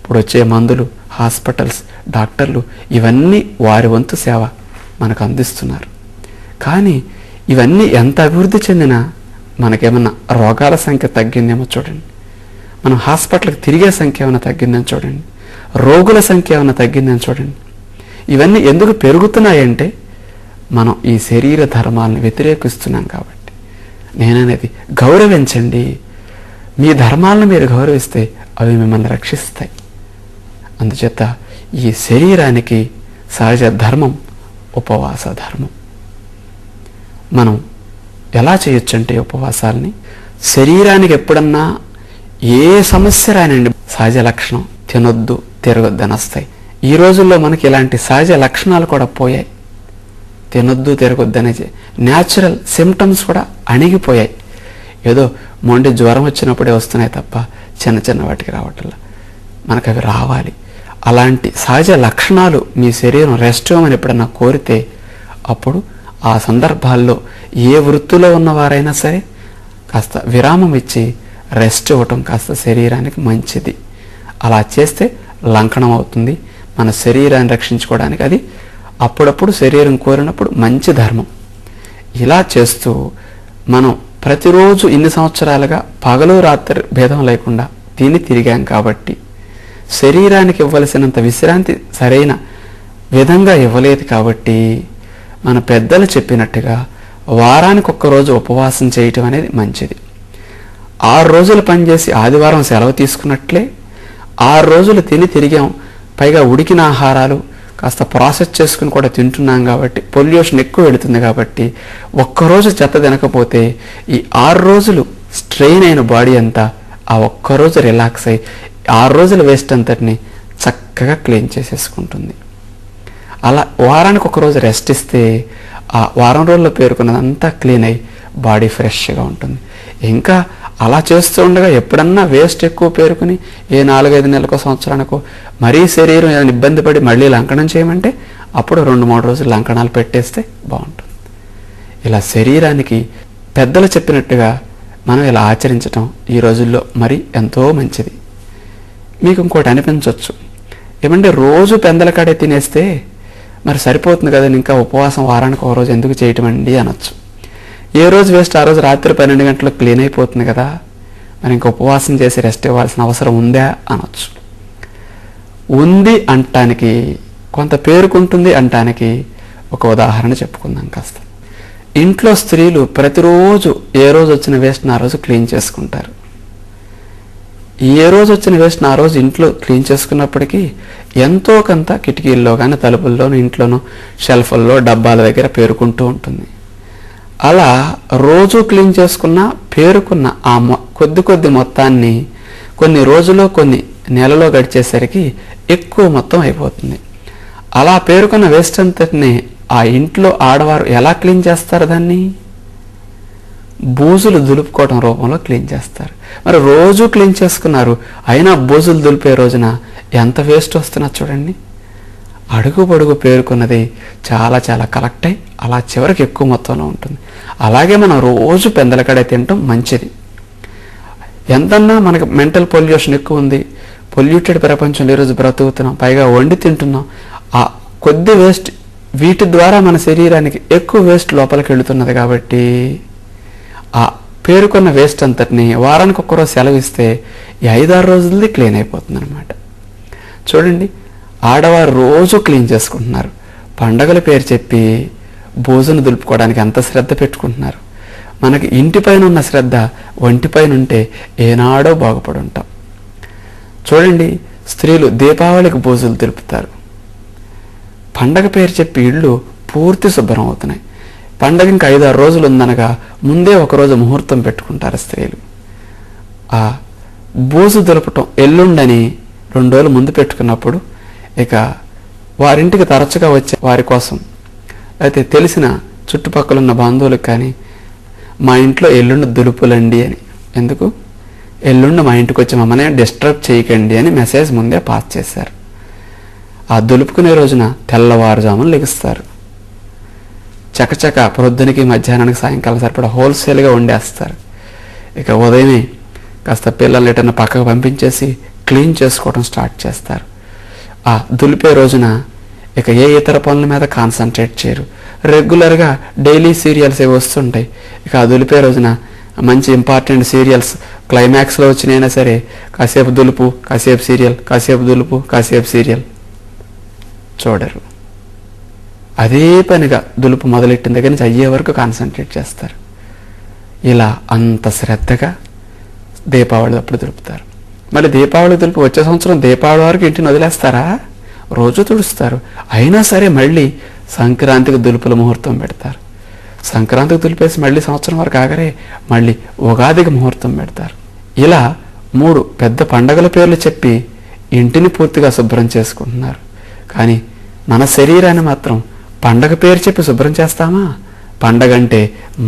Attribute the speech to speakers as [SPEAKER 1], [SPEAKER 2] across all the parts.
[SPEAKER 1] ఇప్పుడు వచ్చే మందులు, హాస్పిటల్స్, డాక్టర్లు ఇవన్నీ వారి వంతు సేవ మనకు అందిస్తున్నారు. కానీ ఇవన్నీ ఎంత అభివృద్ధి చెందినా మనకేమన్నా రోగాల సంఖ్య తగ్గిందేమో చూడండి. మనం హాస్పిటల్కి తిరిగే సంఖ్య ఏమైనా తగ్గిందని చూడండి. రోగుల సంఖ్య ఏమైనా తగ్గిందని చూడండి. ఇవన్నీ ఎందుకు పెరుగుతున్నాయంటే మనం ఈ శరీర ధర్మాలను వ్యతిరేకిస్తున్నాం కాబట్టి. నేననేది గౌరవించండి. మీ ధర్మాలను మీరు గౌరవిస్తే అవి మిమ్మల్ని రక్షిస్తాయి. అందుచేత ఈ శరీరానికి సహజ ధర్మం ఉపవాస ధర్మం. మనం ఎలా చేయొచ్చు అంటే ఉపవాసాలని శరీరానికి ఎప్పుడన్నా ఏ సమస్య రానండి సహజ లక్షణం తినొద్దు తిరగొద్దు అని వస్తాయి. ఈ రోజుల్లో మనకి ఇలాంటి సహజ లక్షణాలు కూడా పోయాయి. తినొద్దు తిరగొద్దు అనే న్యాచురల్ సిమ్టమ్స్ కూడా అణిగిపోయాయి. ఏదో మొండి జ్వరం వచ్చినప్పుడే వస్తున్నాయి తప్ప చిన్న చిన్న వాటికి రావట్లా. మనకు అవి రావాలి. అలాంటి సహజ లక్షణాలు మీ శరీరం రెస్ట్ ఇవ్వమని ఎప్పుడన్నా కోరితే అప్పుడు ఆ సందర్భాల్లో ఏ వృత్తిలో ఉన్నవారైనా సరే కాస్త విరామం ఇచ్చి రెస్ట్ ఇవ్వటం కాస్త శరీరానికి మంచిది. అలా చేస్తే లంకణం అవుతుంది. మన శరీరాన్ని రక్షించుకోవడానికి అది అప్పుడప్పుడు శరీరం కోరినప్పుడు మంచి ధర్మం. ఇలా చేస్తూ మనం ప్రతిరోజు ఇన్ని సంవత్సరాలుగా పగలు రాత్రి భేదం లేకుండా తిని తిరిగాం కాబట్టి శరీరానికి ఇవ్వవలసినంత విశ్రాంతి సరైన విధంగా ఇవ్వలేదు కాబట్టి మన పెద్దలు చెప్పినట్టుగా వారానికి ఒక్కరోజు ఉపవాసం చేయటం అనేది మంచిది. 6 రోజులు పనిచేసి ఆదివారం సెలవు తీసుకున్నట్లే 6 రోజులు తిని తిరిగాం. పైగా ఉడికిన ఆహారాలు కాస్త ప్రాసెస్ చేసుకుని కూడా తింటున్నాం కాబట్టి పొల్యూషన్ ఎక్కువ వెళుతుంది కాబట్టి ఒక్కరోజు చెత్త తినకపోతే ఈ 6 రోజులు స్ట్రెయిన్ అయిన బాడీ అంతా ఆ ఒక్కరోజు రిలాక్స్ అయ్యి 6 రోజుల వేస్ట్ అంతటిని చక్కగా క్లీన్ చేసేసుకుంటుంది. అలా వారానికి ఒకరోజు రెస్ట్ ఇస్తే ఆ వారం రోజుల్లో పేరుకున్నదంతా క్లీన్ అయ్యి బాడీ ఫ్రెష్గా ఉంటుంది. ఇంకా అలా చేస్తూ ఉండగా ఎప్పుడన్నా వేస్ట్ ఎక్కువ పేరుకుని ఏ 4-5 నెలలకో సంవత్సరానికో మరీ శరీరం ఏదైనా ఇబ్బంది పడి మళ్ళీ లంకనం చేయమంటే అప్పుడు 2-3 రోజులు లంకణాలు పెట్టేస్తే బాగుంటుంది. ఇలా శరీరానికి పెద్దలు చెప్పినట్టుగా మనం ఇలా ఆచరించటం ఈ రోజుల్లో మరి ఎంతో మంచిది. మీకు ఇంకోటి అనిపించవచ్చు, ఏమంటే రోజు పెందల కాడే తినేస్తే మరి సరిపోతుంది కదా, ఇంకా ఉపవాసం వారానికి ఒక రోజు ఎందుకు చేయటం అండి అనొచ్చు. ఏ రోజు వేస్ట్ ఆ రోజు రాత్రి 12 గంటలకు క్లీన్ అయిపోతుంది కదా, మరి ఇంకా ఉపవాసం చేసి రెస్ట్ ఇవ్వాల్సిన అవసరం ఉందా అనొచ్చు. ఉంది అంటానికి కొంత పేరుకుంటుంది అంటానికి ఒక ఉదాహరణ చెప్పుకుందాం కాస్త. ఇంట్లో స్త్రీలు ప్రతిరోజు ఏ రోజు వచ్చిన వేస్ట్ని ఆ రోజు క్లీన్ చేసుకుంటారు. ఏ రోజు వచ్చిన వేస్ట్ని ఆ రోజు ఇంట్లో క్లీన్ చేసుకున్నప్పటికీ ఎంతో కొంత కిటికీల్లో కానీ తలుపుల్లోనూ ఇంట్లోనూ షెల్ఫ్ల్లో డబ్బాల దగ్గర పేరుకుంటూ ఉంటుంది. అలా రోజు క్లీన్ చేసుకున్న పేరుకున్న ఆ కొద్ది మొత్తాన్ని కొన్ని రోజులో కొన్ని నెలలో గడిచేసరికి ఎక్కువ మొత్తం అయిపోతుంది. అలా పేరుకున్న వేస్ట్ అంతటిని ఆ ఇంట్లో ఆడవారు ఎలా క్లీన్ చేస్తారు? దాన్ని బూజులు దులుపుకోవడం రూపంలో క్లీన్ చేస్తారు. మరి రోజు క్లీన్ చేసుకున్నారు, అయినా బూజులు దులిపే రోజున ఎంత వేస్ట్ వస్తున్నా చూడండి. అడుగు పొడుగు పేరుకున్నది చాలా చాలా కలెక్ట్ అయ్యి అలా చివరికి ఎక్కువ మొత్తంలో ఉంటుంది. అలాగే మనం రోజు పెందలకడే తినటం మంచిది. ఎంతన్నా మనకు మెంటల్ పొల్యూషన్ ఎక్కువ ఉంది, పొల్యూటెడ్ ప్రపంచంలో ఈరోజు బ్రతుకుతున్నాం, పైగా వండి తింటున్నాం. ఆ కొద్ది వేస్ట్ వీటి ద్వారా మన శరీరానికి ఎక్కువ వేస్ట్ లోపలికి వెళుతున్నది కాబట్టి ఆ పేరుకున్న వేస్ట్ అంతటిని వారానికి ఒక్కరోజు సెలవిస్తే ఈ 5-6 రోజులది క్లీన్ అయిపోతుంది అనమాట. చూడండి, ఆడవారు రోజు క్లీన్ చేసుకుంటున్నారు. పండగల పేరు చెప్పి భోజనం దులుపుకోవడానికి ఎంత శ్రద్ధ పెట్టుకుంటున్నారు. మనకి ఇంటిపైన ఉన్న శ్రద్ధ ఒంటిపైన ఉంటే ఏనాడో బాగుపడి ఉంటాం. చూడండి, స్త్రీలు దీపావళికి భోజనాలు దులుపుతారు. పండగ పేరు చెప్పి ఇళ్ళు పూర్తి శుభ్రం అవుతున్నాయి. పండగ ఇంకా 5-6 రోజులు ఉందనగా ముందే ఒకరోజు ముహూర్తం పెట్టుకుంటారు స్త్రీలు. ఆ బూజు దులపటం ఎల్లుండని 2 రోజులు ముందు పెట్టుకున్నప్పుడు ఇక వారింటికి తరచుగా వచ్చే వారి కోసం అయితే తెలిసిన చుట్టుపక్కల ఉన్న బంధువులకు కానీ మా ఇంట్లో ఎల్లుండి దులుపులండి అని, ఎందుకు ఎల్లుండి మా ఇంటికి వచ్చి మమ్మల్ని డిస్టర్బ్ చేయకండి అని మెసేజ్ ముందే పాస్ చేశారు. ఆ దులుపుకునే రోజున తెల్లవారుజామున లెగుస్తారు. చకచక ప్రొద్దునికి మధ్యాహ్నానికి సాయంకాలం సరిపడా హోల్సేల్గా వండేస్తారు. ఇక ఉదయమే కాస్త పిల్లల్ని ఎటన్నా పక్కకు పంపించేసి క్లీన్ చేసుకోవడం స్టార్ట్ చేస్తారు. ఆ దులిపే రోజున ఇక ఏ ఇతర పనుల మీద కాన్సన్ట్రేట్ చేయరు. రెగ్యులర్గా డైలీ సీరియల్స్ ఏవి వస్తుంటాయి. ఇక ఆ దులిపే రోజున మంచి ఇంపార్టెంట్ సీరియల్స్ క్లైమాక్స్లో వచ్చినైనా సరే కాసేపు దులుపు, కాసేపు సీరియల్, కాసేపు దులుపు, కాసేపు సీరియల్ చూడరు. అదే పనిగా దులుపు మొదలెట్టిన దగ్గర నుంచి అయ్యే వరకు కాన్సన్ట్రేట్ చేస్తారు. ఇలా అంత శ్రద్ధగా దీపావళి అప్పుడు దులుపుతారు. మళ్ళీ దీపావళి దులుపు వచ్చే సంవత్సరం దీపావళి వరకు ఇంటిని వదిలేస్తారా? రోజు తుడుస్తారు. అయినా సరే మళ్ళీ సంక్రాంతికి దులుపుల ముహూర్తం పెడతారు. సంక్రాంతికి దులిపేసి మళ్ళీ సంవత్సరం వరకు ఆగరే మళ్ళీ ఉగాదికి ముహూర్తం పెడతారు. ఇలా 3 పెద్ద పండగల పేర్లు చెప్పి ఇంటిని పూర్తిగా శుభ్రం చేసుకుంటున్నారు. కానీ మన శరీరాన్ని మాత్రం పండగ పేరు చెప్పి శుభ్రం చేస్తామా? పండగ అంటే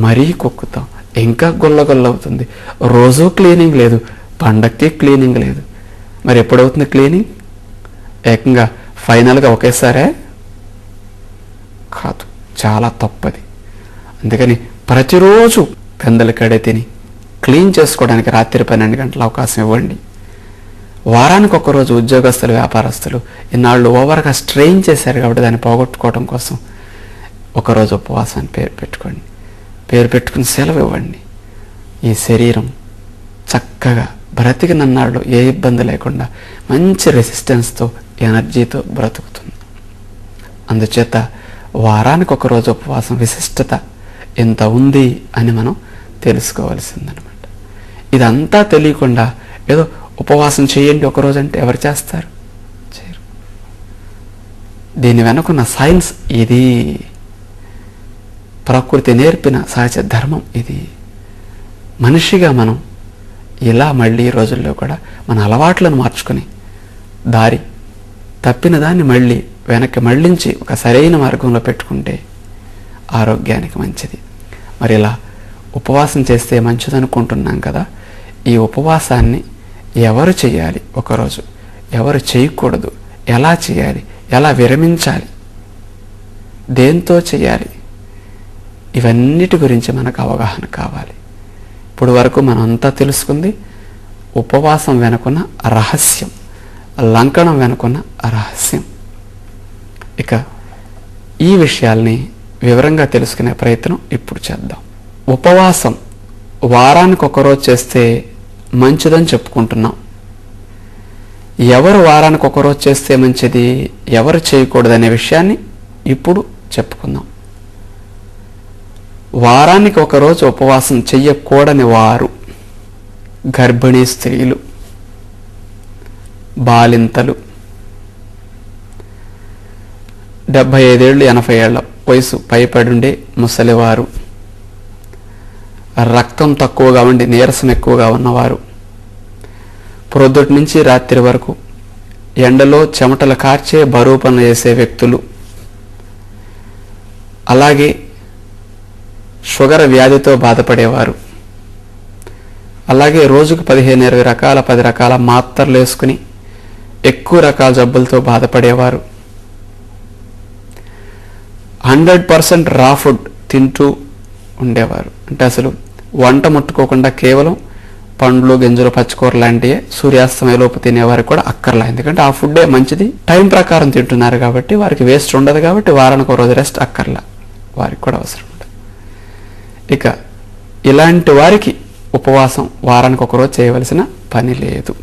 [SPEAKER 1] మరీ కుక్కుతాం, ఇంకా గుల్లగుల్లవుతుంది. రోజూ క్లీనింగ్ లేదు, పండగకి క్లీనింగ్ లేదు. మరి ఎప్పుడవుతుంది క్లీనింగ్? ఏకంగా ఫైనల్గా ఒకేసారే కాదు, చాలా తప్పది. అందుకని ప్రతిరోజు పెందల కడే తిని క్లీన్ చేసుకోవడానికి రాత్రి 12 గంటల అవకాశం ఇవ్వండి. వారానికి ఒక్కరోజు ఉద్యోగస్తులు, వ్యాపారస్తులు ఇన్నాళ్ళు ఓవర్గా స్ట్రెయిన్ చేశారు కాబట్టి దాన్ని పోగొట్టుకోవడం కోసం ఒకరోజు ఉపవాసాన్ని పేరు పెట్టుకోండి. పేరు పెట్టుకుని సెలవు ఇవ్వండి. ఈ శరీరం చక్కగా బ్రతికినన్నాళ్ళు ఏ ఇబ్బంది లేకుండా మంచి రెసిస్టెన్స్తో, ఎనర్జీతో బ్రతుకుతుంది. అందుచేత వారానికి ఒకరోజు ఉపవాసం విశిష్టత ఎంత ఉంది అని మనం తెలుసుకోవాల్సిందనమాట. ఇదంతా తెలియకుండా ఏదో ఉపవాసం చేయండి ఒకరోజు అంటే ఎవరు చేస్తారు? చేయరు. దీని వెనుకున్న సైన్స్ ఇది, ప్రకృతి నేర్పిన సహజ ధర్మం ఇది. మనిషిగా మనం ఇలా మళ్ళీ ఈ రోజుల్లో కూడా మన అలవాట్లను మార్చుకొని దారి తప్పిన దాన్ని మళ్ళీ వెనక్కి మళ్ళించి ఒక సరైన మార్గంలో పెట్టుకుంటే ఆరోగ్యానికి మంచిది. మరి ఇలా ఉపవాసం చేస్తే మంచిదనుకుంటున్నాం కదా, ఈ ఉపవాసాన్ని ఎవరు చేయాలి ఒకరోజు, ఎవరు చేయకూడదు, ఎలా చేయాలి, ఎలా విరమించాలి, దేంతో చేయాలి, ఇవన్నిటి గురించి మనకు అవగాహన కావాలి. ఇప్పుడు వరకు మనం అంతా తెలుసుకుంది ఉపవాసం వెనుకున్న రహస్యం, లంకణం వెనుకున్న రహస్యం. ఇక ఈ విషయాల్ని వివరంగా తెలుసుకునే ప్రయత్నం ఇప్పుడు చేద్దాం. ఉపవాసం వారానికి ఒకరోజు చేస్తే మంచిదని చెప్పుకుంటున్నాం. ఎవరు వారానికి ఒకరోజు చేస్తే మంచిది, ఎవరు చేయకూడదనే విషయాన్ని ఇప్పుడు చెప్పుకుందాం. వారానికి ఒకరోజు ఉపవాసం చెయ్యకూడని వారు గర్భిణీ స్త్రీలు, బాలింతలు, 75 ఏళ్ళు 80 ఏళ్ల వయసు పైపడుండే ముసలివారు, రక్తం తక్కువగా ఉండి నీరసం ఎక్కువగా ఉన్నవారు, ప్రొద్దుటి నుంచి రాత్రి వరకు ఎండలో చెమటలు కార్చే బరువు పనులు చేసే వ్యక్తులు, అలాగే షుగర్ వ్యాధితో బాధపడేవారు, అలాగే రోజుకు 15-20 రకాల 10 రకాల మాత్రలు వేసుకుని ఎక్కువ రకాల జబ్బులతో బాధపడేవారు, 100% రా ఫుడ్ తింటూ ఉండేవారు. అంటే అసలు వంట ముట్టుకోకుండా కేవలం పండ్లు, గింజలు, పచ్చికూర లాంటివే సూర్యాస్తమయలోపు తినేవారికి కూడా అక్కర్లా. ఎందుకంటే ఆ ఫుడ్డే మంచిది, టైం ప్రకారం తింటున్నారు కాబట్టి వారికి వేస్ట్ ఉండదు, కాబట్టి వారానికి ఒక రోజు రెస్ట్ అక్కర్లా, వారికి కూడా అవసరం ఉండదు. ఇక ఇలాంటి వారికి ఉపవాసం వారానికి ఒకరోజు చేయవలసిన పని లేదు,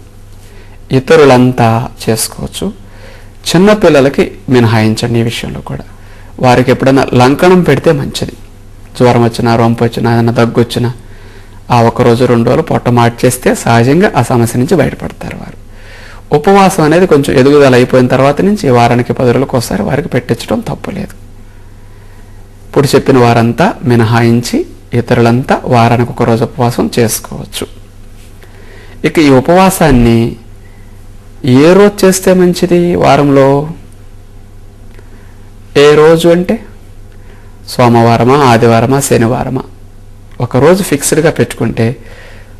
[SPEAKER 1] ఇతరులంతా చేసుకోవచ్చు. చిన్నపిల్లలకి మినహాయించండి ఈ విషయంలో కూడా. వారికి ఎప్పుడైనా లంకణం పెడితే మంచిది. జ్వరం వచ్చినా, రొంపు వచ్చినా, ఏదైనా దగ్గు వచ్చినా ఆ 1 రోజు 2 రోజులు పొట్ట మార్చేస్తే సహజంగా ఆ సమస్య నుంచి బయటపడతారు వారు. ఉపవాసం అనేది కొంచెం ఎదుగుదల అయిపోయిన తర్వాత నుంచి వారానికి 10 రోజులకు ఒకసారి వారికి పెట్టించడం తప్పులేదు. ఇప్పుడు చెప్పిన వారంతా మినహాయించి ఇతరులంతా వారానికి 1 రోజు ఉపవాసం చేసుకోవచ్చు. ఇక ఈ ఉపవాసాన్ని ఏ రోజు చేస్తే మంచిది? వారంలో ఏ రోజు అంటే సోమవారమా, ఆదివారమా, శనివారమా, ఒకరోజు ఫిక్స్డ్గా పెట్టుకుంటే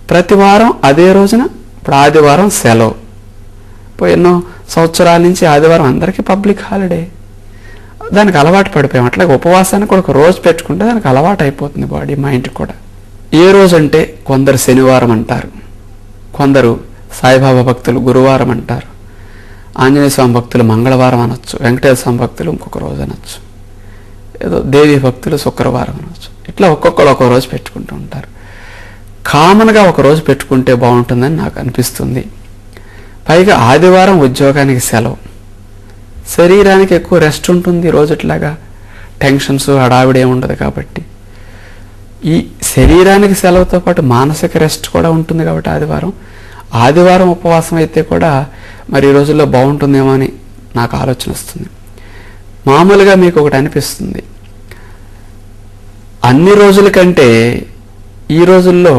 [SPEAKER 1] ప్రతి వారం అదే రోజున, ఇప్పుడు ఆదివారం సెలవు, ఇప్పుడు ఎన్నో సంవత్సరాల నుంచి ఆదివారం అందరికీ పబ్లిక్ హాలిడే, దానికి అలవాటు పడిపోయాం. అట్లాగే ఉపవాసానికి కూడా ఒక రోజు పెట్టుకుంటే దానికి అలవాటు అయిపోతుంది బాడీ మైండ్ కూడా. ఏ రోజు అంటే కొందరు శనివారం అంటారు, కొందరు సాయిబాబా భక్తులు గురువారం అంటారు, ఆంజనేయ స్వామి భక్తులు మంగళవారం అనొచ్చు, వెంకటేశ్వర స్వామి భక్తులు ఇంకొక రోజు అనొచ్చు, ఏదో దేవి భక్తులు శుక్రవారం అనొచ్చు. ఇట్లా ఒక్కొక్కరు ఒక రోజు పెట్టుకుంటూ ఉంటారు. కామన్గా ఒక రోజు పెట్టుకుంటే బాగుంటుందని నాకు అనిపిస్తుంది. పైగా ఆదివారం ఉద్యోగానికి సెలవు, శరీరానికి ఎక్కువ రెస్ట్ ఉంటుంది. రోజుట్లాగా టెన్షన్స్ హడావిడి ఏమి ఉండదు కాబట్టి ఈ శరీరానికి సెలవుతో పాటు మానసిక రెస్ట్ కూడా ఉంటుంది. కాబట్టి ఆదివారం ఉపవాసం అయితే కూడా మరి ఈ రోజుల్లో బాగుంటుందేమో అని నాకు ఆలోచన వస్తుంది. మామూలుగా మీకు ఒకటి అనిపిస్తుంది, అన్ని రోజుల కంటే ఈ రోజుల్లో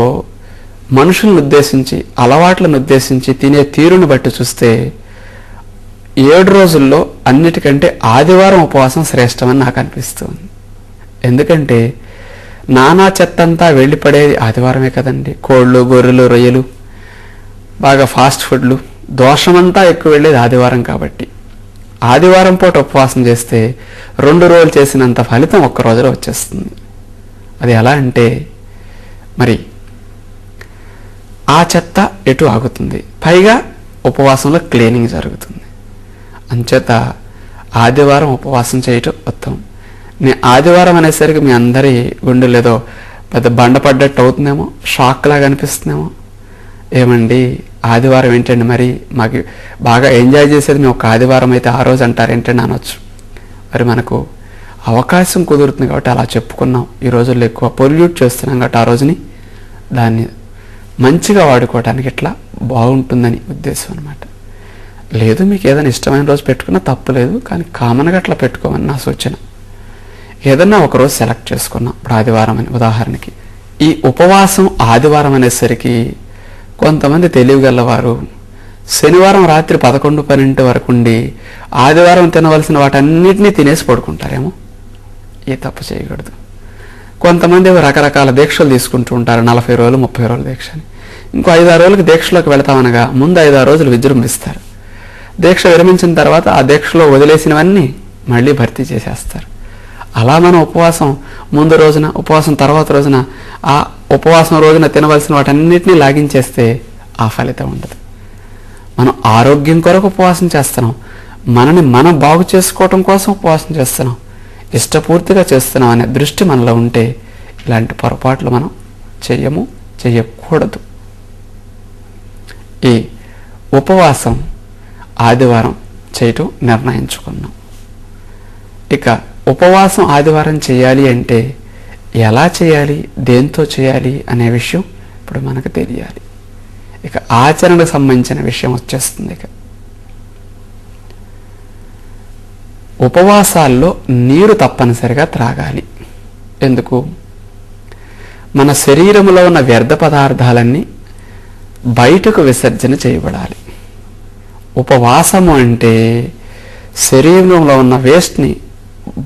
[SPEAKER 1] మనుషులను ఉద్దేశించి, అలవాట్లను ఉద్దేశించి, తినే తీరును బట్టి చూస్తే 7 రోజుల్లో అన్నిటికంటే ఆదివారం ఉపవాసం శ్రేష్టమని నాకు అనిపిస్తుంది. ఎందుకంటే నానా చెత్తంతా వెళ్ళిపడేది ఆదివారమే కదండి. కోళ్ళు, గొర్రెలు, రొయ్యలు, బాగా ఫాస్ట్ ఫుడ్లు, దోషమంతా ఎక్కువ వెళ్ళేది ఆదివారం. కాబట్టి ఆదివారం పూట ఉపవాసం చేస్తే 2 రోజులు చేసినంత ఫలితం ఒక్క రోజులో వచ్చేస్తుంది. అది ఎలా అంటే మరి ఆ చెత్త ఎటు ఆగుతుంది, పైగా ఉపవాసంలో క్లీనింగ్ జరుగుతుంది. అంచేత ఆదివారం ఉపవాసం చేయటం ఉత్తమం. నేను ఆదివారం అనేసరికి మీ అందరి గుండెలు ఏదో పెద్ద బండ పడ్డట్టు అవుతుందేమో, షాక్ లాగా అనిపిస్తుందేమో. ఏమండి ఆదివారం ఏంటండి, మరి మాకు బాగా ఎంజాయ్ చేసేది మేము ఒక ఆదివారం అయితే ఆ రోజు అంటారు ఏంటండి అనొచ్చు. మరి మనకు అవకాశం కుదురుతుంది కాబట్టి అలా చెప్పుకున్నాం. ఈ రోజుల్లో ఎక్కువ పొల్యూట్ చేస్తున్నాం కాబట్టి ఆ రోజుని దాన్ని మంచిగా వాడుకోవడానికి ఇట్లా బాగుంటుందని ఉద్దేశం అనమాట. లేదు మీకు ఏదైనా ఇష్టమైన రోజు పెట్టుకున్నా తప్పు లేదు, కానీ కామన్గా అట్లా పెట్టుకోమని నా సూచన. ఏదన్నా ఒకరోజు సెలెక్ట్ చేసుకున్నాం, ఇప్పుడు ఆదివారం అని ఉదాహరణకి. ఈ ఉపవాసం ఆదివారం అనేసరికి కొంతమంది తెలివిగలవారు శనివారం రాత్రి 11-12 వరకు ఉండి ఆదివారం తినవలసిన వాటన్నిటినీ తినేసి పడుకుంటారేమో. ఏ తప్పు చేయకూడదు. కొంతమంది రకరకాల దీక్షలు తీసుకుంటూ ఉంటారు, 40 రోజులు 30 రోజుల దీక్ష అని. ఇంకో 5-6 రోజులకు దీక్షలోకి వెళతామనగా ముందు 5-6 రోజులు విజృంభిస్తారు. దీక్ష విరమించిన తర్వాత ఆ దీక్షలో వదిలేసినవన్నీ మళ్ళీ భర్తీ చేసేస్తారు. అలా మనం ఉపవాసం ముందు రోజున, ఉపవాసం తర్వాత రోజున, ఆ ఉపవాసం రోజున తినవలసిన వాటన్నిటినీ లాగించేస్తే ఆ ఫలితం ఉండదు. మనం ఆరోగ్యం కొరకు ఉపవాసం చేస్తున్నాం, మనని మనం బాగు చేసుకోవటం కోసం ఉపవాసం చేస్తున్నాం, ఇష్టపూర్తిగా చేస్తున్నాం అనే దృష్టి మనలో ఉంటే ఇలాంటి పొరపాట్లు మనం చేయకూడదు. ఈ ఉపవాసం ఆదివారం చేయటం నిర్ణయించుకున్నాం. ఇక ఉపవాసం ఆదివారం చేయాలి అంటే ఎలా చేయాలి, దేంతో చేయాలి అనే విషయం ఇప్పుడు మనకు తెలియాలి. ఇక ఆచరణకు సంబంధించిన విషయం వచ్చేస్తుంది. ఇక ఉపవాసాల్లో నీరు తప్పనిసరిగా త్రాగాలి. ఎందుకు? మన శరీరంలో ఉన్న వ్యర్థ పదార్థాలన్నీ బయటకు విసర్జన చేయబడాలి. ఉపవాసము అంటే శరీరంలో ఉన్న వేస్ట్ని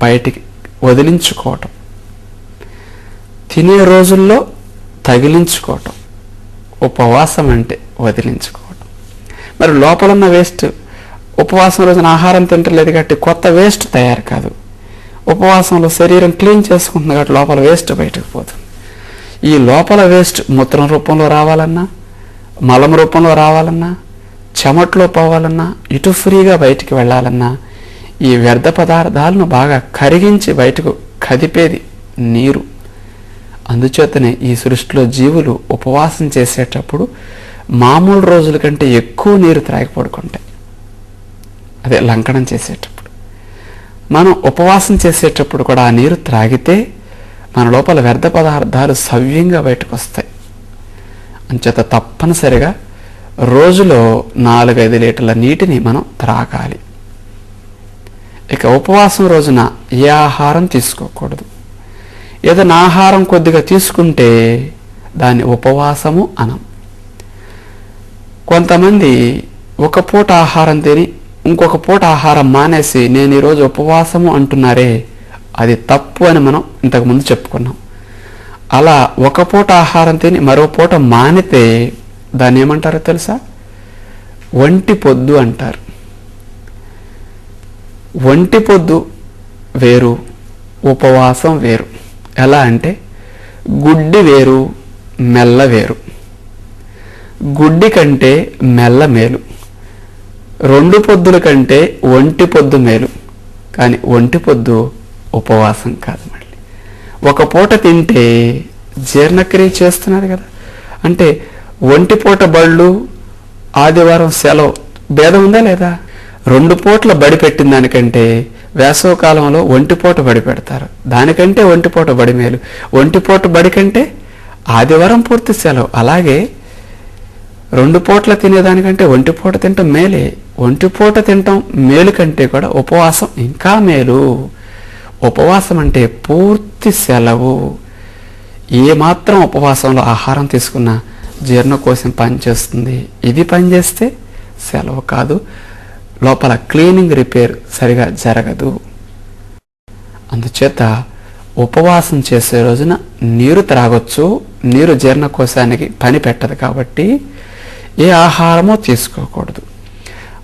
[SPEAKER 1] బయటికి వదిలించుకోవటం, తినే రోజుల్లో తగిలించుకోవటం. ఉపవాసం అంటే వదిలించుకోవటం. మరి లోపల ఉన్న వేస్ట్ ఉపవాసం రోజున ఆహారం తింటలేదు కాబట్టి కొత్త వేస్ట్ తయారు కాదు. ఉపవాసంలో శరీరం క్లీన్ చేసుకుంటుంది కాబట్టి లోపల వేస్ట్ బయటకు పోతుంది. ఈ లోపల వేస్ట్ మూత్రం రూపంలో రావాలన్నా, మలం రూపంలో రావాలన్నా, చెమట్లో పోవాలన్నా, ఇటు ఫ్రీగా బయటికి వెళ్ళాలన్నా ఈ వ్యర్థ పదార్థాలను బాగా కరిగించి బయటకు కదిపేది నీరు. అందుచేతనే ఈ సృష్టిలో జీవులు ఉపవాసం చేసేటప్పుడు మామూలు రోజుల కంటే ఎక్కువ నీరు త్రాగి పడుకుంటాయి. అదే లంకనం చేసేటప్పుడు. మనం ఉపవాసం చేసేటప్పుడు కూడా ఆ నీరు త్రాగితే మన లోపల వ్యర్థ పదార్థాలు సవ్యంగా బయటకు వస్తాయి. అంచేత తప్పనిసరిగా రోజులో 4-5 లీటర్ల నీటిని మనం త్రాగాలి. ఇక ఉపవాసం రోజున ఏ ఆహారం తీసుకోకూడదు. ఏదైనా ఆహారం కొద్దిగా తీసుకుంటే దాన్ని ఉపవాసము అనం. కొంతమంది ఒక పూట ఆహారం తిని ఇంకొక పూట ఆహారం మానేసి నేను ఈరోజు ఉపవాసము అంటున్నారే, అది తప్పు అని మనం ఇంతకుముందు చెప్పుకున్నాం. అలా ఒక పూట ఆహారం తిని మరో పూట మానితే దాన్ని ఏమంటారో తెలుసా? ఒంటి పొద్దు అంటారు. ఒంటి పొద్దు వేరు, ఉపవాసం వేరు. ఎలా అంటే గుడ్డి వేరు, మెల్ల వేరు. గుడ్డి కంటే మెల్ల మేలు, 2 పొద్దుల కంటే ఒంటి పొద్దు మేలు. కానీ ఒంటి పొద్దు ఉపవాసం కాదు. మళ్ళీ ఒక పూట తింటే జీర్ణక్రియ చేస్తున్నారు కదా. అంటే ఒంటి పూట బళ్ళు, ఆదివారం సెలవు భేదం ఉందా లేదా? 2 పూట్ల బడి పెట్టిన దానికంటే వేసవకాలంలో ఒంటిపూట బడి పెడతారు, దానికంటే ఒంటిపూట బడి మేలు. ఒంటిపూట బడి కంటే ఆదివారం పూర్తి సెలవు. అలాగే 2 పూట్ల తినేదానికంటే ఒంటిపూట తినటం మేలే. ఒంటిపూట తినటం మేలు కంటే కూడా ఉపవాసం ఇంకా మేలు. ఉపవాసం అంటే పూర్తి సెలవు. ఏమాత్రం ఉపవాసంలో ఆహారం తీసుకున్నా జీర్ణకోశం పనిచేస్తుంది. ఇది పనిచేస్తే సెలవు కాదు, లోపల క్లీనింగ్ రిపేర్ సరిగా జరగదు. అందుచేత ఉపవాసం చేసే రోజున నీరు త్రాగొచ్చు, నీరు జీర్ణకోశానికి పని పెట్టదు కాబట్టి ఏ ఆహారమో తీసుకోకూడదు.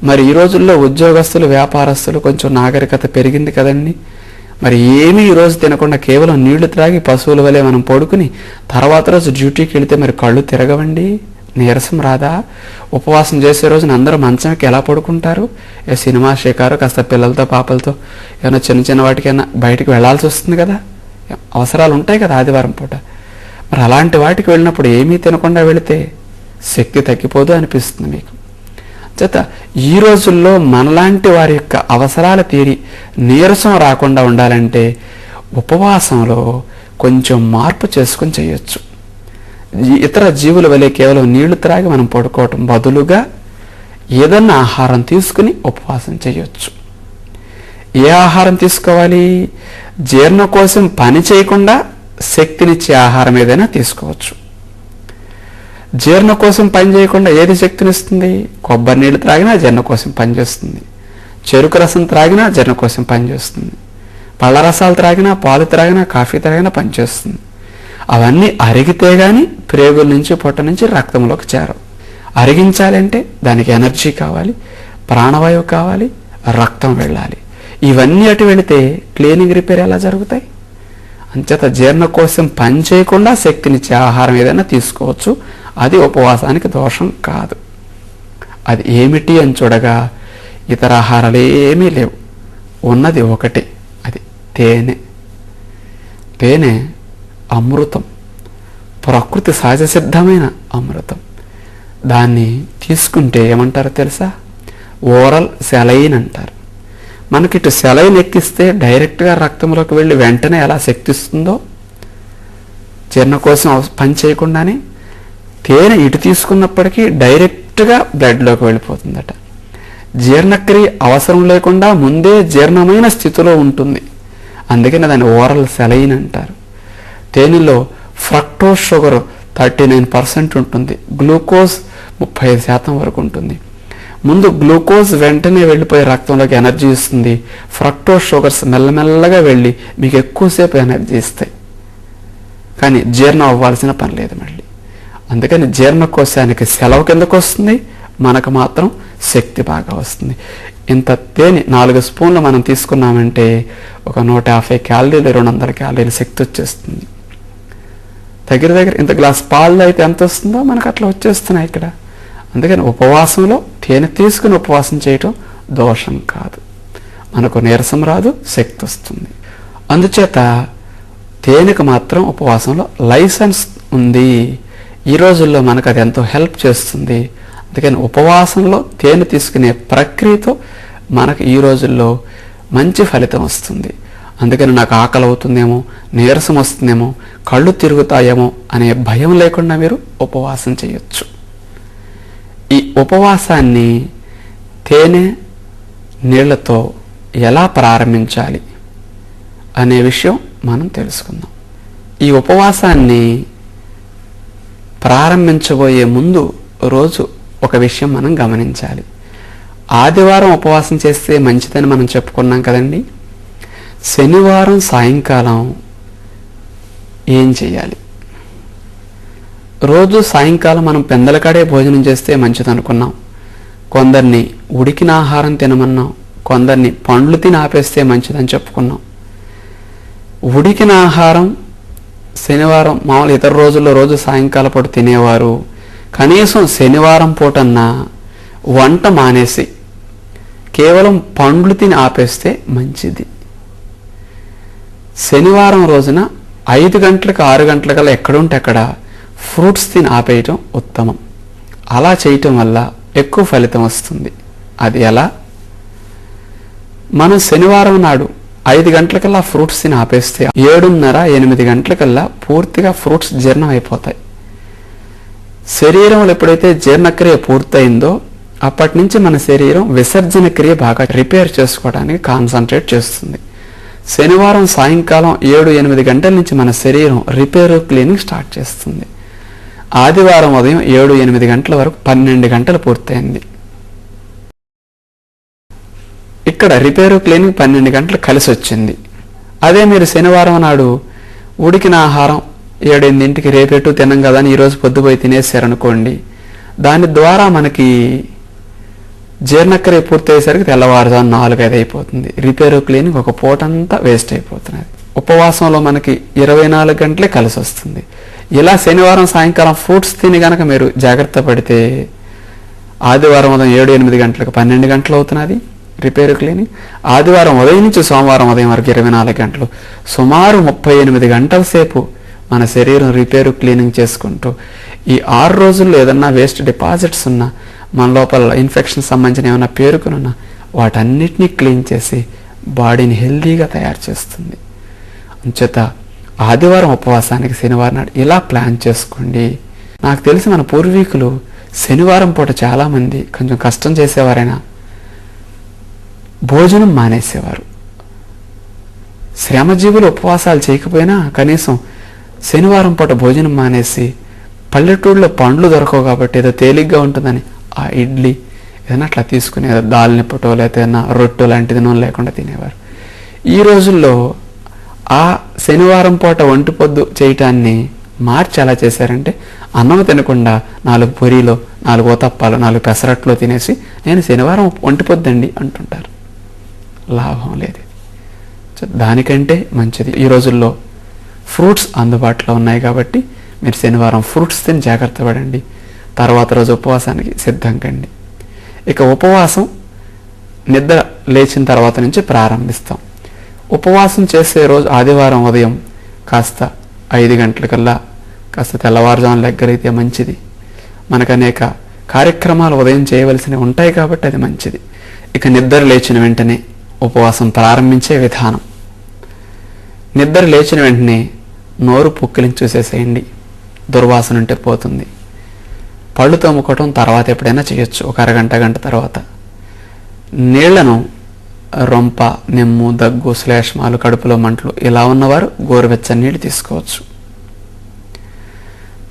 [SPEAKER 1] మరి ఈ రోజుల్లో ఉద్యోగస్తులు, వ్యాపారస్తులు కొంచెం నాగరికత పెరిగింది కదండి. మరి ఏమీ ఈరోజు తినకుండా కేవలం నీళ్లు త్రాగి పశువుల వలె మనం పడుకుని తర్వాత రోజు డ్యూటీకి వెళితే మరి కళ్ళు తిరగవండి, నీరసం రాదా? ఉపవాసం చేసే రోజున అందరూ మంచంకి ఎలా పడుకుంటారు? ఏ సినిమా షికారు, కాస్త పిల్లలతో పాపలతో ఏమైనా చిన్న చిన్న వాటికైనా బయటికి వెళ్లాల్సి వస్తుంది కదా, అవసరాలు ఉంటాయి కదా ఆదివారం పూట. మరి అలాంటి వాటికి వెళ్ళినప్పుడు ఏమీ తినకుండా వెళితే శక్తి తగ్గిపోదు అనిపిస్తుంది మీకు. చేత ఈ రోజుల్లో మనలాంటి వారి యొక్క అవసరాలు తీరి నీరసం రాకుండా ఉండాలంటే ఉపవాసంలో కొంచెం మార్పు చేసుకుని చేయొచ్చు. ఇతర జీవుల వలె కేవలం నీళ్లు త్రాగి మనం పడుకోవటం బదులుగా ఏదన్నా ఆహారం తీసుకుని ఉపవాసం చేయొచ్చు. ఏ ఆహారం తీసుకోవాలి? జీర్ణకోశం పని చేయకుండా శక్తినిచ్చే ఆహారం ఏదైనా తీసుకోవచ్చు. జీర్ణకోశం పని చేయకుండా ఏది శక్తినిస్తుంది? కొబ్బరి నీళ్ళు త్రాగినా జీర్ణకోశం పనిచేస్తుంది, చెరుకు రసం త్రాగినా జీర్ణకోశం పనిచేస్తుంది, పళ్ళ రసాలు త్రాగినా, పాలు త్రాగినా, కాఫీ త్రాగినా పనిచేస్తుంది. అవన్నీ అరిగితే గాని ప్రేగుల నుంచి, పొట్ట నుంచి రక్తంలోకి చేరవు. అరిగించాలంటే దానికి ఎనర్జీ కావాలి, ప్రాణవాయువు కావాలి, రక్తం వెళ్ళాలి. ఇవన్నీ అటు వెళితే క్లీనింగ్ రిపేర్ ఎలా జరుగుతాయి? అంచేత జీర్ణకోశం పని చేయకుండా శక్తినిచ్చే ఆహారం ఏదైనా తీసుకోవచ్చు. అది ఉపవాసానికి దోషం కాదు. అది ఏమిటి అని చూడగా ఇతర ఆహారాలు ఏమీ లేవు, ఉన్నది ఒకటి, అది తేనె. తేనె అమృతం, ప్రకృతి సహజ సిద్ధమైన అమృతం. దాన్ని తీసుకుంటే ఏమంటారో తెలుసా? ఓరల్ సెలైన్ అంటారు. మనకిటు సెలైన్ ఎక్కిస్తే డైరెక్ట్గా రక్తంలోకి వెళ్ళి వెంటనే ఎలా శక్తి ఇస్తుందో జీర్ణకోశం పని చేయకుండానే తేనె ఇటు తీసుకున్నప్పటికీ డైరెక్ట్గా బ్లడ్లోకి వెళ్ళిపోతుందట. జీర్ణక్రియ అవసరం లేకుండా ముందే జీర్ణమైన స్థితిలో ఉంటుంది. అందుకని దాన్ని ఓరల్ సెలైన్ అంటారు. తేనెలో ఫ్రక్టోజ్ షుగర్ 39% ఉంటుంది, గ్లూకోజ్ 35% వరకు ఉంటుంది. ముందు గ్లూకోజ్ వెంటనే వెళ్ళిపోయి రక్తంలోకి ఎనర్జీ ఇస్తుంది, ఫ్రక్టోజ్ షుగర్స్ మెల్లమెల్లగా వెళ్ళి మీకు ఎక్కువసేపు ఎనర్జీ ఇస్తాయి. కానీ జీర్ణం అవ్వాల్సిన పని లేదు మళ్ళీ. అందుకని జీర్ణకోశానికి సెలవు కిందకు వస్తుంది, మనకు మాత్రం శక్తి బాగా వస్తుంది. ఇంత తేనె 4 స్పూన్లు మనం తీసుకున్నామంటే ఒక 150 క్యాలరీలు, 200 క్యాలరీలు శక్తి వచ్చేస్తుంది. దగ్గర ఇంత గ్లాస్ పాలు అయితే ఎంత వస్తుందో మనకు అట్లా వచ్చేస్తున్నాయి ఇక్కడ. అందుకని ఉపవాసంలో తేనె తీసుకుని ఉపవాసం చేయటం దోషం కాదు, మనకు నీరసం రాదు, శక్తి వస్తుంది. అందుచేత తేనెకు మాత్రం ఉపవాసంలో లైసెన్స్ ఉంది. ఈ రోజుల్లో మనకు అది ఎంతో హెల్ప్ చేస్తుంది. అందుకని ఉపవాసంలో తేనె తీసుకునే ప్రక్రియతో మనకు ఈ రోజుల్లో మంచి ఫలితం వస్తుంది. అందుకని నాకు ఆకలి అవుతుందేమో, నీరసం వస్తుందేమో, కళ్ళు తిరుగుతాయేమో అనే భయం లేకుండా మీరు ఉపవాసం చేయొచ్చు. ఈ ఉపవాసాన్ని తేనె నీళ్లతో ఎలా ప్రారంభించాలి అనే విషయం మనం తెలుసుకుందాం. ఈ ఉపవాసాన్ని ప్రారంభించబోయే ముందు రోజు ఒక విషయం మనం గమనించాలి. ఆదివారం ఉపవాసం చేస్తే మంచిదని మనం చెప్పుకున్నాం కదండి. శనివారం సాయంకాలం ఏం చేయాలి? రోజు సాయంకాలం మనం పెందలకాడే భోజనం చేస్తే మంచిది అనుకున్నాం. కొందరిని ఉడికిన ఆహారం తినమన్నాం, కొందరిని పండ్లు తిని ఆపేస్తే మంచిదని చెప్పుకున్నాం. ఉడికిన ఆహారం శనివారం మామూలు ఇతర రోజుల్లో రోజు సాయంకాలం పాటు తినేవారు కనీసం శనివారం పూటన్నా వంట మానేసి కేవలం పండ్లు తిని ఆపేస్తే మంచిది. శనివారం రోజున 5 గంటలకు 6 గంటలకల్లా ఎక్కడుంటే అక్కడ ఫ్రూట్స్ తిని ఆపేయటం ఉత్తమం. అలా చేయటం వల్ల ఎక్కువ ఫలితం వస్తుంది. అది ఎలా? మనం శనివారం నాడు 5 గంటలకల్లా ఫ్రూట్స్ తిని ఆపేస్తే 7:30, 8 గంటలకల్లా పూర్తిగా ఫ్రూట్స్ జీర్ణం అయిపోతాయి. శరీరంలో ఎప్పుడైతే జీర్ణక్రియ పూర్తయిందో అప్పటి నుంచి మన శరీరం విసర్జన క్రియ బాగా రిపేర్ చేసుకోవడానికి కాన్సన్ట్రేట్ చేస్తుంది. శనివారం సాయంకాలం 7-8 గంటల నుంచి మన శరీరం రిపేర్ క్లీనింగ్ స్టార్ట్ చేస్తుంది. ఆదివారం ఉదయం 7-8 గంటల వరకు 12 గంటలు పూర్తయింది. ఇక్కడ రిపేరు క్లీనింగ్ 12 గంటలు కలిసి వచ్చింది. అదే మీరు శనివారం నాడు ఉడికిన ఆహారం 7-8కి రేపెట్టు తినం కదా అని ఈరోజు పొద్దుపోయి తినేసారనుకోండి, దాని ద్వారా మనకి జీర్ణక్రియ పూర్తయ్యేసరికి తెల్లవారుజాము 4-5 అయిపోతుంది. రిపేరు క్లీనింగ్ ఒక పూటంతా వేస్ట్ అయిపోతున్నది. ఉపవాసంలో మనకి 24 గంటలే కలిసి వస్తుంది. ఇలా శనివారం సాయంకాలం ఫ్రూట్స్ తిని గనక మీరు జాగ్రత్త పడితే ఆదివారం ఉదయం 7-8 గంటలకు 12 గంటలు అవుతున్నది రిపేర్ క్లీనింగ్. ఆదివారం ఉదయం నుంచి సోమవారం ఉదయం వరకు 24 గంటలు, సుమారు 38 గంటల సేపు మన శరీరం రిపేరు క్లీనింగ్ చేసుకుంటూ ఈ 6 రోజుల్లో ఏదన్నా వేస్ట్ డిపాజిట్స్ ఉన్నా, మన లోపల ఇన్ఫెక్షన్ సంబంధించిన ఏమైనా పేరుకున్నా వాటన్నిటినీ క్లీన్ చేసి బాడీని హెల్దీగా తయారు చేస్తుంది. అంచేత ఆదివారం ఉపవాసానికి శనివారం నాడు ఇలా ప్లాన్ చేసుకోండి. నాకు తెలిసి మన పూర్వీకులు శనివారం పూట చాలామంది కొంచెం కష్టం చేసేవారైనా భోజనం మానేసేవారు. శ్రమజీవులు ఉపవాసాలు చేయకపోయినా కనీసం శనివారం పూట భోజనం మానేసి పల్లెటూళ్ళలో పండ్లు దొరకవు కాబట్టి ఏదో తేలిగ్గా ఉంటుందని ఆ ఇడ్లీ ఏదైనా అట్లా తీసుకుని ఏదో దాల్ని పొట్టో లేకపోతే ఏదైనా రొట్టె లాంటిది నూనె లేకుండా తినేవారు. ఈ రోజుల్లో ఆ శనివారం పూట ఒంటి పొద్దు చేయటాన్ని మార్చి ఎలా చేశారంటే అన్నం తినకుండా 4 పూరీలో 4 ఊతప్పాలు 4 పెసరట్లో తినేసి నేను శనివారం ఒంటి పొద్దండి అంటుంటారు. లాభం లేదు. దానికంటే మంచిది ఈ రోజుల్లో ఫ్రూట్స్ అందుబాటులో ఉన్నాయి కాబట్టి మీరు శనివారం ఫ్రూట్స్ తిని జాగ్రత్త పడండి. తర్వాత రోజు ఉపవాసానికి సిద్ధం కండి. ఇక ఉపవాసం నిద్ర లేచిన తర్వాత నుంచి ప్రారంభిస్తాం. ఉపవాసం చేసే రోజు ఆదివారం ఉదయం కాస్త 5 గంటలకల్లా కాస్త తెల్లవారుజామున లెగ్గలిగితే మంచిది. మనకు అనేక కార్యక్రమాలు ఉదయం చేయవలసినవి ఉంటాయి కాబట్టి అది మంచిది. ఇక నిద్ర లేచిన వెంటనే ఉపవాసం ప్రారంభించే విధానం. నిద్ర లేచిన వెంటనే నోరు పుక్కిలించి చూసేసేయండి, దుర్వాసన ఉంటే పోతుంది. పళ్ళు తోముకోవటం తర్వాత ఎప్పుడైనా చేయొచ్చు, ఒక అరగంట గంట తర్వాత. నీళ్లను రొంప, నెమ్ము, దగ్గు, శ్లేష్మాలు, కడుపులో మంటలు ఇలా ఉన్నవారు గోరువెచ్చని నీళ్ళు తీసుకోవచ్చు.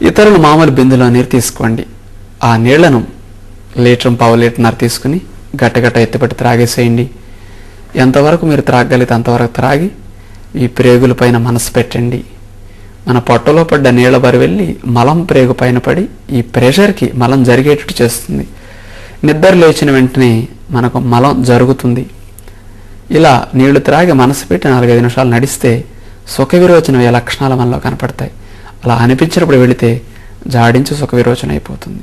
[SPEAKER 1] ఇతరులు మామూలు బిందులో నీరు తీసుకోండి. ఆ నీళ్లను 1-1.5 లీటర్న్నర తీసుకుని గట్టగట్ట ఎత్తిపట్టి త్రాగేసేయండి. ఎంతవరకు మీరు త్రాగలిగితే అంతవరకు త్రాగి ఈ ప్రేగుల పైన మనసు పెట్టండి. మన పొట్టలో పడ్డ నీళ్ల బరి వెళ్ళి మలం ప్రేగు పైన పడి ఈ ప్రెషర్కి మలం జరిగేటట్టు చేస్తుంది. నిద్ర లేచిన వెంటనే మనకు మలం జరుగుతుంది. ఇలా నీళ్లు త్రాగి మనసు పెట్టి 4-5 నిమిషాలు నడిస్తే సుఖ విరోచన లక్షణాలు మనలో కనపడతాయి. అలా అనిపించినప్పుడు వెళితే జాడించి సుఖ విరోచన అయిపోతుంది.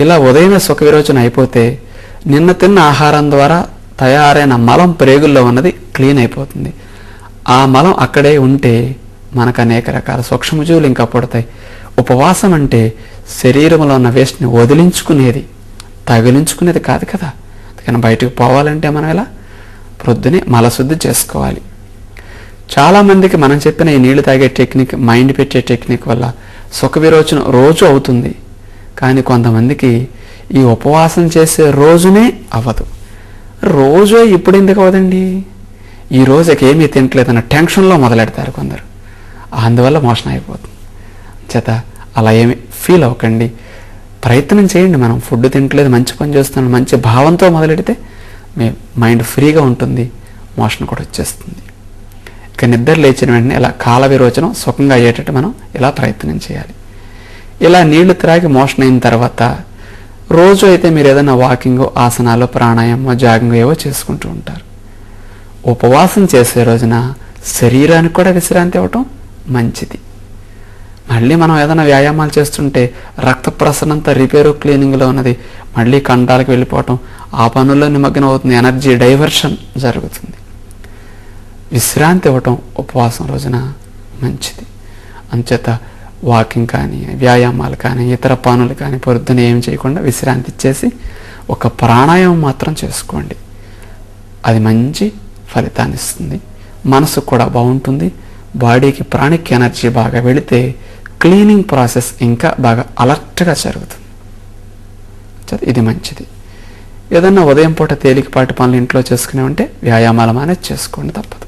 [SPEAKER 1] ఇలా ఉదయమే సుఖ విరోచన అయిపోతే నిన్న తిన్న ఆహారం ద్వారా తయారైన మలం ప్రేగుల్లో ఉన్నది క్లీన్ అయిపోతుంది. ఆ మలం అక్కడే ఉంటే మనకు అనేక రకాల సూక్ష్మజీవులు ఇంకా పుడతాయి. ఉపవాసం అంటే శరీరంలో ఉన్న వేస్ట్ని వదిలించుకునేది, తగిలించుకునేది కాదు కదా. అందుకని బయటకు పోవాలంటే మనం ఇలా ప్రొద్దునే మలశుద్ధి చేసుకోవాలి. చాలామందికి మనం చెప్పిన ఈ నీళ్లు తాగే టెక్నిక్, మైండ్ పెట్టే టెక్నిక్ వల్ల సుఖ విరోచన రోజు అవుతుంది. కానీ కొంతమందికి ఈ ఉపవాసం చేసే రోజునే అవ్వదు. రోజు ఇప్పుడు ఎందుకు అవ్వదండి, ఈ రోజుకి ఏమీ తినట్లేదన్న టెన్షన్లో మొదలెడతారు కొందరు. అందువల్ల మోషన్ అయిపోతుంది. చేత అలా ఏమి ఫీల్ అవ్వకండి, ప్రయత్నం చేయండి. మనం ఫుడ్ తినట్లేదు, మంచి పని చేస్తున్నాం, మంచి భావంతో మొదలెడితే మీ మైండ్ ఫ్రీగా ఉంటుంది, మోషన్ కూడా వచ్చేస్తుంది. ఇక నిద్ర లేచిన వెంటనే ఇలా కాల విరోచనం సుఖంగా అయ్యేటట్టు మనం ఇలా ప్రయత్నం చేయాలి. ఇలా నీళ్లు త్రాగి మోషన్ అయిన తర్వాత రోజు అయితే మీరు ఏదైనా వాకింగ్, ఆసనాలు, ప్రాణాయామం, జాగింగ్ ఏవో చేసుకుంటూ ఉంటారు. ఉపవాసం చేసే రోజున శరీరానికి కూడా విశ్రాంతి ఇవ్వటం మంచిది. మళ్ళీ మనం ఏదైనా వ్యాయామాలు చేస్తుంటే రక్త ప్రసరణ అంతా రిపేరు క్లీనింగ్లో ఉన్నది, మళ్ళీ కండాలకు వెళ్ళిపోవటం, ఆ పనుల్లో నిమగ్నం అవుతుంది, ఎనర్జీ డైవర్షన్ జరుగుతుంది. విశ్రాంతి ఇవ్వటం ఉపవాసం రోజున మంచిది. అంచేత వాకింగ్ కానీ, వ్యాయామాలు కానీ, ఇతర పనులు కానీ పొద్దున ఏం చేయకుండా విశ్రాంతి ఇచ్చేసి ఒక ప్రాణాయామం మాత్రం చేసుకోండి. అది మంచి ఫలితాన్ని ఇస్తుంది. మనసు కూడా బాగుంటుంది. బాడీకి, ప్రాణికి ఎనర్జీ బాగా వెళితే క్లీనింగ్ ప్రాసెస్ ఇంకా బాగా అలర్ట్గా జరుగుతుంది. ఇది మంచిది. ఏదన్నా ఉదయం పూట తేలికపాటి పనులు ఇంట్లో చేసుకునే ఉంటే వ్యాయామాలు అనేది చేసుకోండి, తప్పదు.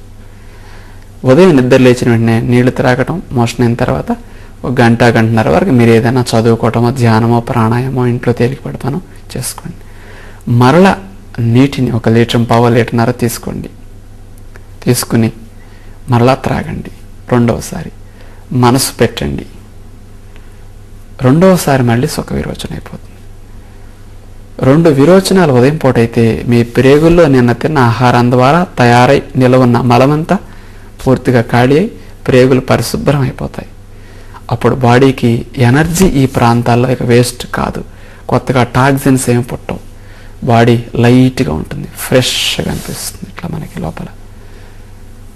[SPEAKER 1] ఉదయం నిద్ర లేచిన వెంటనే నీళ్లు త్రాగటం, మోషన్ అయిన తర్వాత ఒక గంటన్నర వరకు మీరు ఏదైనా చదువుకోవటమో, ధ్యానమో, ప్రాణాయామో, ఇంట్లో తేలికపాటి పని చేసుకోండి. మరలా నీటిని 1 లీటర్, పావు లీటర్న్నర తీసుకోండి. తీసుకుని మరలా త్రాగండి. రెండవసారి మనసు పెట్టండి. రెండవసారి మళ్ళీ సుఖ విరోచన అయిపోతుంది. 2 విరోచనాలు ఉదయం పూట అయితే మీ ప్రేగుల్లో నిన్న తిన్న ఆహారం ద్వారా తయారై నిలవున్న మలమంతా పూర్తిగా ఖాళీ అయి ప్రేగులు పరిశుభ్రం అయిపోతాయి. అప్పుడు బాడీకి ఎనర్జీ ఈ ప్రాంతాల్లో ఇక వేస్ట్ కాదు. కొత్తగా టాక్సిన్స్ ఏమి పుట్టవు. బాడీ లైట్గా ఉంటుంది, ఫ్రెష్గా అనిపిస్తుంది ఇట్లా మనకి లోపల.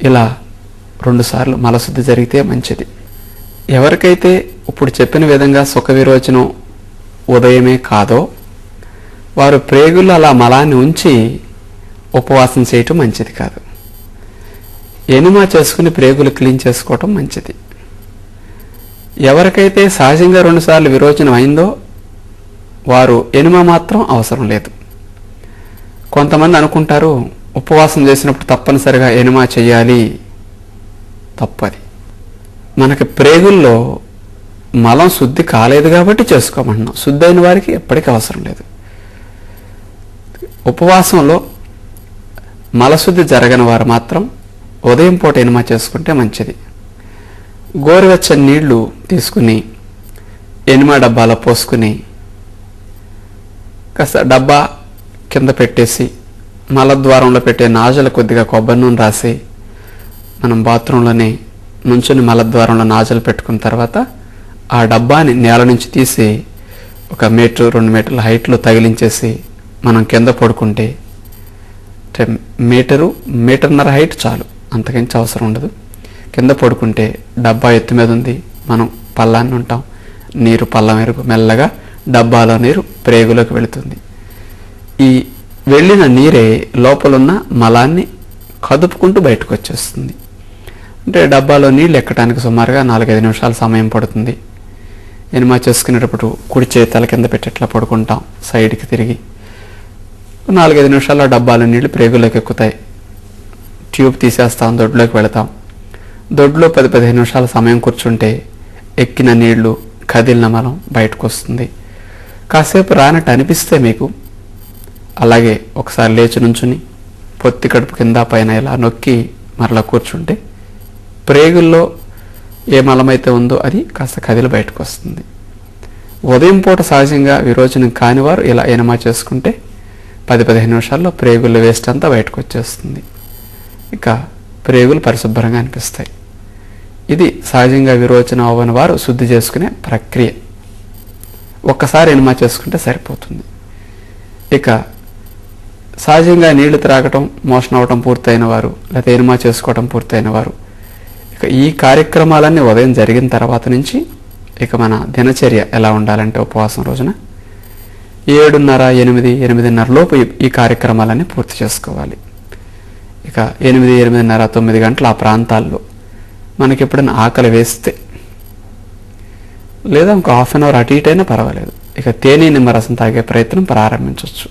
[SPEAKER 1] ఇలా 2 సార్లు మలశుద్ధి జరిగితే మంచిది. ఎవరికైతే ఇప్పుడు చెప్పిన విధంగా సుఖ విరోచనం ఉదయమే కాదో వారు ప్రేగులు అలా మలాన్ని ఉంచి ఉపవాసం చేయటం మంచిది కాదు. ఎనిమా చేసుకుని ప్రేగులు క్లీన్ చేసుకోవటం మంచిది. ఎవరికైతే సహజంగా 2 సార్లు విరోచనం అయిందో వారు ఎనిమా మాత్రం అవసరం లేదు. కొంతమంది అనుకుంటారు ఉపవాసం చేసినప్పుడు తప్పనిసరిగా ఎనిమా చేయాలి. తప్పది. మనకి ప్రేగుల్లో మలం శుద్ధి కాలేదు కాబట్టి చేసుకోమంటున్నాం. శుద్ధి అయిన వారికి ఎప్పటికీ అవసరం లేదు. ఉపవాసంలో మలశుద్ధి జరగని వారు మాత్రం ఉదయం పూట ఎనిమా చేసుకుంటే మంచిది. గోరువెచ్చని నీళ్లు తీసుకుని ఎనిమా డబ్బాలో పోసుకుని కాస్త డబ్బా కింద పెట్టేసి మలద్వారంలో పెట్టే నాజలు కొద్దిగా కొబ్బరి నూనె రాసి మనం బాత్రూంలోనే నుంచుని మలద్వారంలో నాజలు పెట్టుకున్న తర్వాత ఆ డబ్బాని నేల నుంచి తీసి 1 మీటర్ 2 మీటర్ల హైట్లో తగిలించేసి మనం కింద పడుకుంటే మీటర్న్నర హైట్ చాలు, అంతకించి అవసరం ఉండదు. కింద పడుకుంటే డబ్బా ఎత్తు మీద ఉంది, మనం పల్లాన్ని ఉంటాం, నీరు పల్లం ఎరుగు మెల్లగా డబ్బాలో నీరు ప్రేగులోకి వెళుతుంది. ఈ వెళ్ళిన నీరే లోపలున్న మలాన్ని కదుపుకుంటూ బయటకు వచ్చేస్తుంది. అంటే డబ్బాలో నీళ్ళు ఎక్కడానికి సుమారుగా 4-5 నిమిషాల సమయం పడుతుంది. ఎనిమా చేసుకునేటప్పుడు కుడి చేయి తల కింద పెట్టి ఎట్లా పడుకుంటాం, సైడ్కి తిరిగి 4-5 నిమిషాల్లో డబ్బాలో నీళ్లు ప్రేగులోకి ఎక్కుతాయి. ట్యూబ్ తీసేస్తాం, దొడ్లోకి వెళతాం. దొడ్లో 10-15 నిమిషాల సమయం కూర్చుంటే ఎక్కిన నీళ్లు, కదిలిన మలం బయటకు వస్తుంది. కాసేపు రానట్టు అనిపిస్తే మీకు అలాగే ఒకసారి లేచి నుంచుని పొత్తి కడుపు కింద పైన ఇలా నొక్కి మరలా కూర్చుంటే ప్రేగుల్లో ఏ మలమైతే ఉందో అది కాస్త కదిలి బయటకు వస్తుంది. ఉదయం పూట సహజంగా విరోచనం కానివారు ఇలా ఎనిమా చేసుకుంటే 10-15 నిమిషాల్లో ప్రేగుల వేస్ట్ అంతా బయటకు వచ్చేస్తుంది. ఇక ప్రేగులు పరిశుభ్రంగా అనిపిస్తాయి. ఇది సహజంగా విరోచనం అవ్వని వారు శుద్ధి చేసుకునే ప్రక్రియ. ఒక్కసారి ఎనిమా చేసుకుంటే సరిపోతుంది. ఇక సహజంగా నీళ్లు త్రాగటం, మోషన్ అవ్వటం పూర్తయిన వారు లేదా ఎనిమా చేసుకోవటం పూర్తయిన వారు ఇక ఈ కార్యక్రమాలన్నీ ఉదయం జరిగిన తర్వాత నుంచి ఇక మన దినచర్య ఎలా ఉండాలంటే ఉపవాసం రోజున 7:30-8 లోపు ఈ కార్యక్రమాలన్నీ పూర్తి చేసుకోవాలి. ఇక 8-8:30-9 గంటల ఆ ప్రాంతాల్లో మనకి ఎప్పుడైనా ఆకలి వేస్తే లేదా ఇంకో హాఫ్ అన్ అవర్ అటు ఇటు అయినా పర్వాలేదు, ఇక తేనె నిమ్మరసం తాగే ప్రయత్నం ప్రారంభించవచ్చు.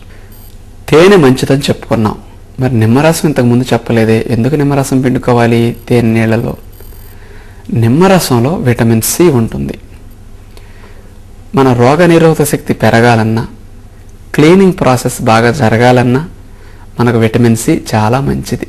[SPEAKER 1] తేనె మంచిదని చెప్పుకున్నాం, మరి నిమ్మరసం ఇంతకుముందు చెప్పలేదే, ఎందుకు నిమ్మరసం పిండుకోవాలి తేనె నీళ్లలో? నిమ్మరసంలో విటమిన్ సి ఉంటుంది. మన రోగనిరోధక శక్తి పెరగాలన్నా, క్లీనింగ్ ప్రాసెస్ బాగా జరగాలన్నా మనకు విటమిన్ సి చాలా మంచిది.